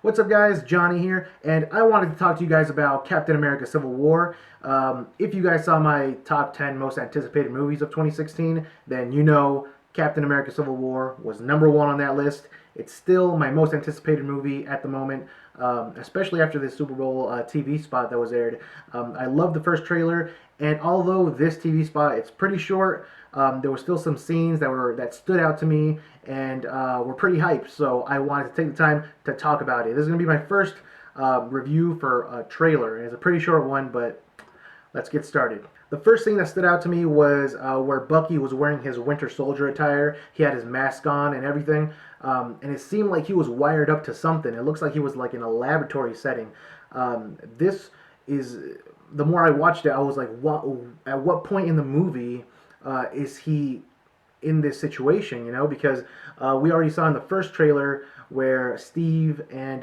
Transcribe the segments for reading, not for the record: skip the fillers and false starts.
What's up, guys? Johnny here, and I wanted to talk to you guys about Captain America Civil War. If you guys saw my top 10 most anticipated movies of 2016, then you know Captain America Civil War was number one on that list. It's still my most anticipated movie at the moment, especially after the Super Bowl TV spot that was aired. I love the first trailer, and although this TV spot it's pretty short, there were still some scenes that stood out to me and were pretty hyped. So I wanted to take the time to talk about it. This is going to be my first review for a trailer. It's a pretty short one, but let's get started. The first thing that stood out to me was where Bucky was wearing his Winter Soldier attire. He had his mask on and everything, and it seemed like he was wired up to something. It looks like he was like in a laboratory setting. This is the more I watched it, I was like, what? At what point in the movie is he in this situation? You know, because we already saw in the first trailer where Steve and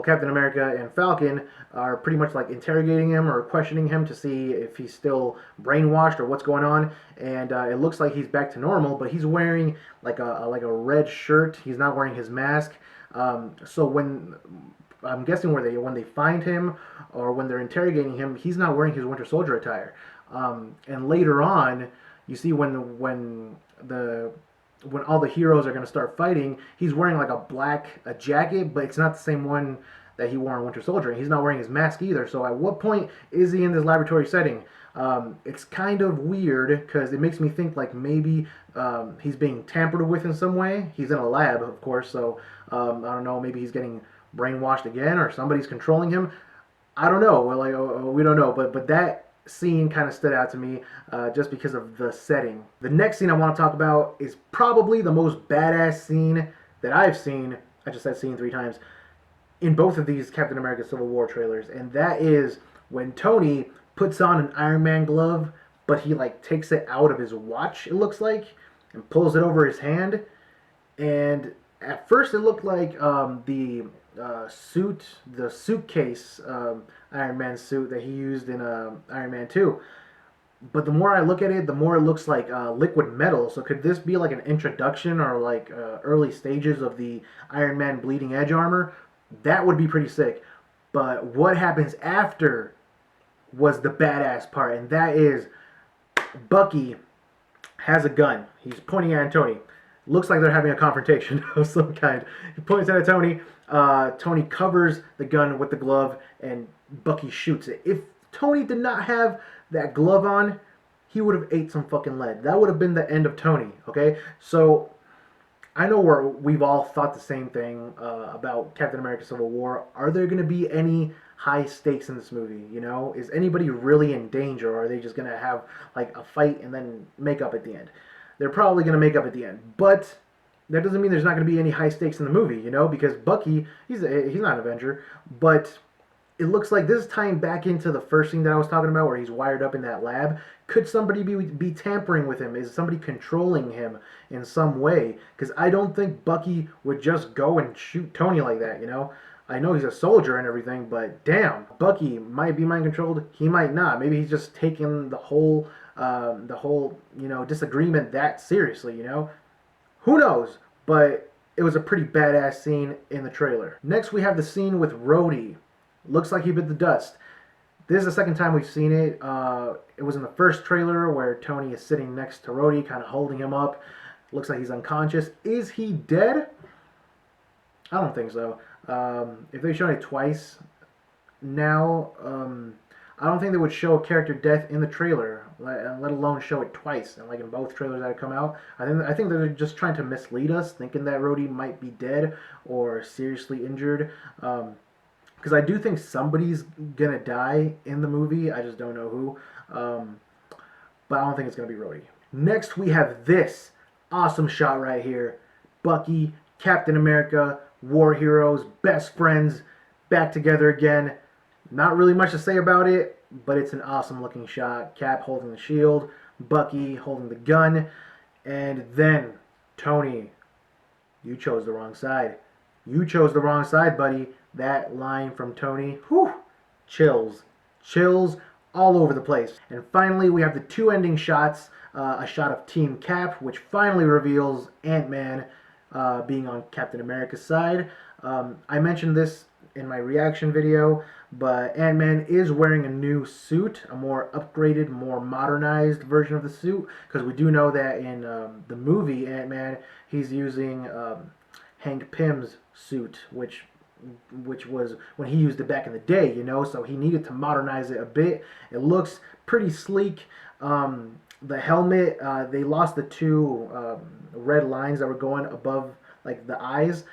Captain America and Falcon are pretty much like interrogating him or questioning him to see if he's still brainwashed or what's going on. And it looks like he's back to normal, but he's wearing like a red shirt. He's not wearing his mask. So when I'm guessing when they find him or when they're interrogating him, he's not wearing his Winter Soldier attire. And later on, you see when all the heroes are going to start fighting, he's wearing like a jacket, but it's not the same one that he wore in Winter Soldier. And he's not wearing his mask either. So at what point is he in this laboratory setting? It's kind of weird because it makes me think like maybe he's being tampered with in some way. He's in a lab, of course, so I don't know. Maybe he's getting brainwashed again, or somebody's controlling him. I don't know. We don't know. But that scene kind of stood out to me just because of the setting. The next scene I want to talk about is probably the most badass scene that I've seen. I just said scene 3 times in both of these Captain America Civil War trailers, and that is when Tony puts on an Iron Man glove, but he like takes it out of his watch, it looks like, and pulls it over his hand. And at first it looked like the suitcase Iron Man suit that he used in Iron Man 2. But the more I look at it, the more it looks like liquid metal. So could this be like an introduction or like early stages of the Iron Man Bleeding Edge armor? That would be pretty sick. But what happens after was the badass part, and that is Bucky has a gun. He's pointing at Tony. Looks like they're having a confrontation of some kind. He points at Tony. Tony covers the gun with the glove, and Bucky shoots it. If Tony did not have that glove on, he would have ate some fucking lead. That would have been the end of Tony, okay? So I know we've all thought the same thing about Captain America Civil War. Are there going to be any high stakes in this movie? You know, is anybody really in danger, or are they just going to have like a fight and then make up at the end? They're probably going to make up at the end, but that doesn't mean there's not going to be any high stakes in the movie, you know, because Bucky, he's not an Avenger, but it looks like this is tying back into the first thing that I was talking about where he's wired up in that lab. Could somebody be tampering with him? Is somebody controlling him in some way? Because I don't think Bucky would just go and shoot Tony like that, you know? I know he's a soldier and everything, but damn, Bucky might be mind controlled. He might not. Maybe he's just taking the whole disagreement that seriously, you know? Who knows? But it was a pretty badass scene in the trailer. Next, we have the scene with Rhodey. Looks like he bit the dust. This is the second time we've seen it. It was in the first trailer where Tony is sitting next to Rhodey, kind of holding him up. Looks like he's unconscious. Is he dead? I don't think so. If they show it twice now, I don't think they would show a character death in the trailer, let alone show it twice. And like in both trailers that have come out, I think they're just trying to mislead us, thinking that Rhodey might be dead or seriously injured. Because I do think somebody's gonna die in the movie. I just don't know who. But I don't think it's gonna be Rhodey. Next, we have this awesome shot right here: Bucky, Captain America, war heroes, best friends, back together again. Not really much to say about it, but it's an awesome looking shot. Cap holding the shield, Bucky holding the gun, and then Tony, you chose the wrong side. You chose the wrong side, buddy. That line from Tony, whew, chills. Chills all over the place. And finally, we have the two ending shots. A shot of Team Cap, which finally reveals Ant-Man being on Captain America's side. I mentioned this in my reaction video, but Ant-Man is wearing a new suit, a more upgraded, more modernized version of the suit, because we do know that in the movie Ant-Man, he's using Hank Pym's suit, which was when he used it back in the day, you know, so he needed to modernize it a bit. It looks pretty sleek. The helmet, they lost the two red lines that were going above like the eyes,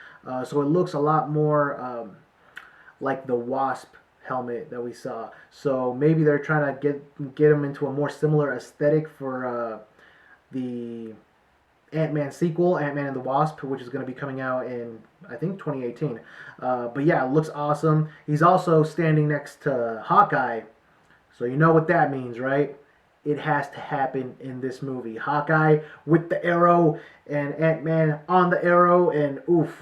so it looks a lot more like the Wasp helmet that we saw. So maybe they're trying to get him into a more similar aesthetic for the Ant-Man sequel, Ant-Man and the Wasp, which is going to be coming out in, I think, 2018. But yeah, it looks awesome. He's also standing next to Hawkeye, so you know what that means, right? It has to happen in this movie. Hawkeye with the arrow and Ant-Man on the arrow, and oof,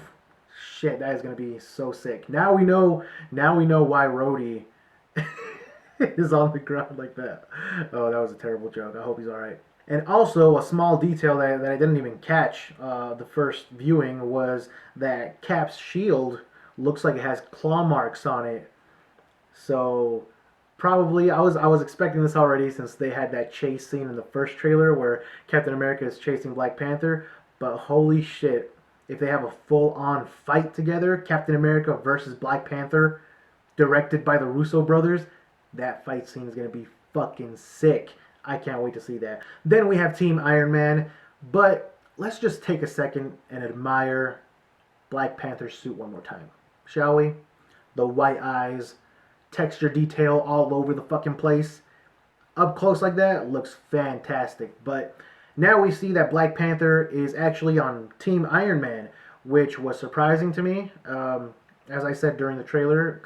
shit, that is going to be so sick. Now we know. Now we know why Rhodey is on the ground like that. Oh, that was a terrible joke. I hope he's all right. And also, a small detail that I didn't even catch the first viewing was that Cap's shield looks like it has claw marks on it. So probably I was expecting this already since they had that chase scene in the first trailer where Captain America is chasing Black Panther. But holy shit, if they have a full-on fight together, Captain America versus Black Panther, directed by the Russo brothers, that fight scene is gonna be fucking sick. I can't wait to see that. Then we have Team Iron Man, but let's just take a second and admire Black Panther's suit one more time, shall we? The white eyes, texture detail all over the fucking place. Up close like that looks fantastic. But now we see that Black Panther is actually on Team Iron Man, which was surprising to me. As I said during the trailer,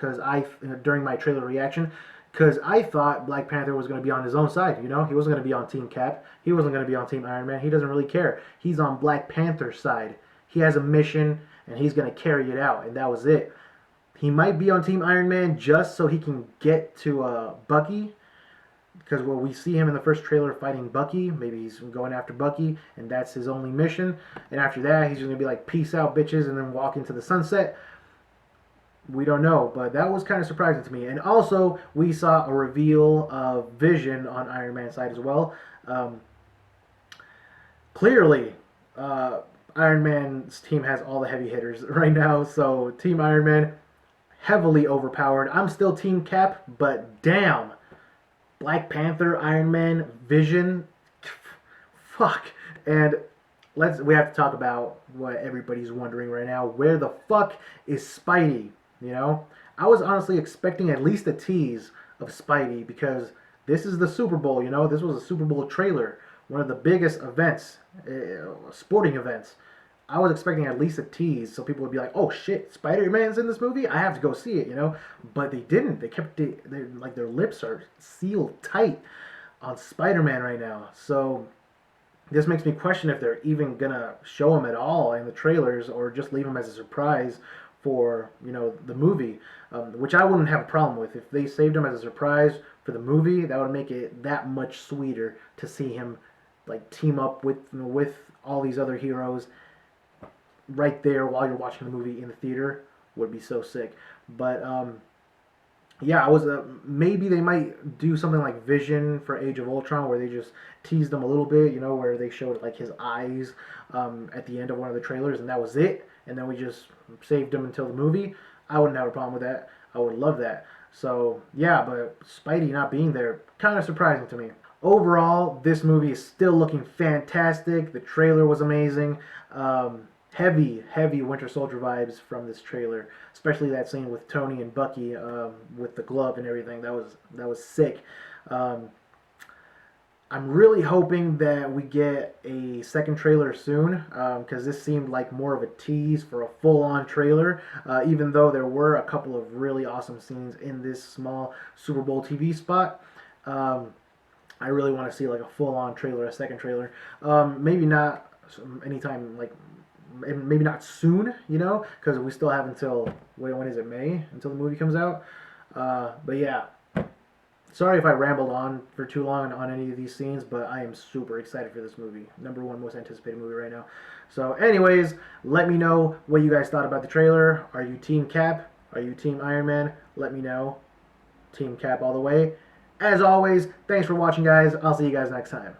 during my trailer reaction, because I thought Black Panther was going to be on his own side. You know, he wasn't going to be on Team Cap. He wasn't going to be on Team Iron Man. He doesn't really care. He's on Black Panther's side. He has a mission, and he's going to carry it out, and that was it. He might be on Team Iron Man just so he can get to Bucky, because we see him in the first trailer fighting Bucky. Maybe he's going after Bucky, and that's his only mission. And after that, he's going to be like, peace out, bitches, and then walk into the sunset. We don't know, but that was kind of surprising to me. And also, we saw a reveal of Vision on Iron Man's side as well. Clearly, Iron Man's team has all the heavy hitters right now, so Team Iron Man, heavily overpowered. I'm still Team Cap, but damn, Black Panther, Iron Man, Vision, fuck. And we have to talk about what everybody's wondering right now. Where the fuck is Spidey? You know, I was honestly expecting at least a tease of Spidey because this is the Super Bowl. You know, this was a Super Bowl trailer, one of the biggest events, sporting events. I was expecting at least a tease so people would be like, "Oh shit, Spider-Man's in this movie. I have to go see it." You know, but they didn't. They kept their lips are sealed tight on Spider-Man right now. So this makes me question if they're even gonna show him at all in the trailers or just leave him as a surprise for the movie, which I wouldn't have a problem with. If they saved him as a surprise for the movie, that would make it that much sweeter to see him like team up with all these other heroes right there while you're watching the movie in the theater. Would be so sick. But yeah, I was maybe they might do something like Vision for Age of Ultron, where they just teased him a little bit, where they showed like his eyes at the end of one of the trailers, and that was it. And then we just saved him until the movie. I wouldn't have a problem with that. I would love that. So yeah, but Spidey not being there, kind of surprising to me. Overall, this movie is still looking fantastic. The trailer was amazing. Heavy Winter Soldier vibes from this trailer, especially that scene with Tony and Bucky with the glove and everything. That was sick. I'm really hoping that we get a second trailer soon, because this seemed like more of a tease for a full-on trailer, even though there were a couple of really awesome scenes in this small Super Bowl TV spot. I really want to see like a full-on trailer, a second trailer. Maybe not anytime, like maybe not soon, because we still have until, when is it, May, until the movie comes out. But yeah, Sorry if I rambled on for too long on any of these scenes, but I am super excited for this movie. Number one most anticipated movie right now. So, anyways, let me know what you guys thought about the trailer. Are you Team Cap? Are you Team Iron Man? Let me know. Team Cap all the way. As always, thanks for watching, guys. I'll see you guys next time.